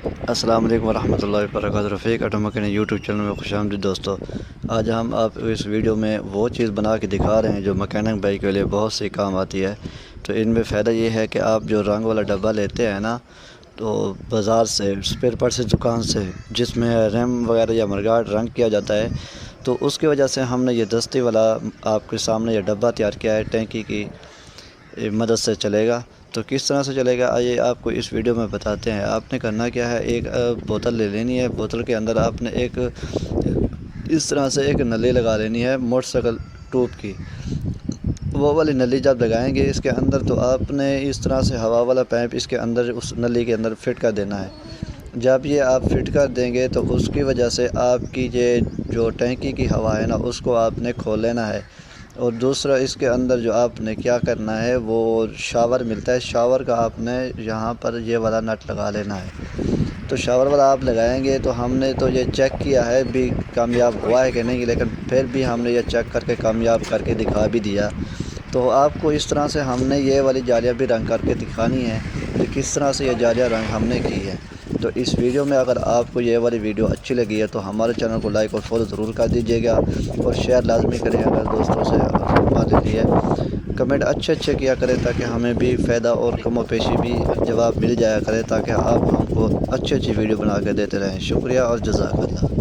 السلام علیکم ورحمۃ اللہ وبرکاتہ۔ رفیق آٹو میکینک یوٹیوب چینل میں خوش آمدید دوستو۔ آج ہم آپ کو اس ویڈیو میں وہ چیز بنا کے دکھا رہے ہیں جو مکینک بھائی کے لیے بہت سی کام آتی ہے۔ تو ان میں فائدہ یہ ہے کہ آپ جو رنگ والا ڈبہ لیتے ہیں نا، تو بازار سے اسپیئر پارٹ سے دکان سے، جس میں ریم وغیرہ یا مرگاٹ رنگ کیا جاتا ہے، تو اس کی وجہ سے ہم نے یہ دستی والا آپ کے سامنے یہ ڈبہ تیار کیا ہے، ٹینکی کی مدد سے چلے گا۔ تو کس طرح سے چلے گا آئیے آپ کو اس ویڈیو میں بتاتے ہیں۔ آپ نے کرنا کیا ہے، ایک بوتل لے لینی ہے۔ بوتل کے اندر آپ نے ایک اس طرح سے ایک نلی لگا لینی ہے موٹر سائیکل ٹوب کی۔ وہ والی نلی جب لگائیں گے اس کے اندر، تو آپ نے اس طرح سے ہوا والا پائپ اس کے اندر اس نلی کے اندر فٹ کر دینا ہے۔ جب یہ آپ فٹ کر دیں گے تو اس کی وجہ سے آپ کی یہ جو ٹینکی کی ہوا ہے نا، اس کو آپ نے کھول لینا ہے۔ اور دوسرا اس کے اندر جو آپ نے کیا کرنا ہے، وہ شاور ملتا ہے، شاور کا آپ نے یہاں پر یہ والا نٹ لگا لینا ہے۔ تو شاور والا آپ لگائیں گے تو ہم نے تو یہ چیک کیا ہے بھی کامیاب ہوا ہے کہ نہیں، لیکن پھر بھی ہم نے یہ چیک کر کے کامیاب کر کے دکھا بھی دیا۔ تو آپ کو اس طرح سے ہم نے یہ والی جالیاں بھی رنگ کر کے دکھانی ہے کہ کس طرح سے یہ جالیاں رنگ ہم نے کی ہے۔ تو اس ویڈیو میں اگر آپ کو یہ والی ویڈیو اچھی لگی ہے تو ہمارے چینل کو لائک اور فالو ضرور کر دیجیے گا، اور شیئر لازمی کریں اگر دوستوں سے لیتی ہے۔ کمنٹ اچھے کیا کریں تاکہ ہمیں بھی فائدہ اور کم و پیشی بھی جواب مل جایا کرے، تاکہ آپ ہم کو اچھی ویڈیو بنا کے دیتے رہیں۔ شکریہ اور جزاک اللہ۔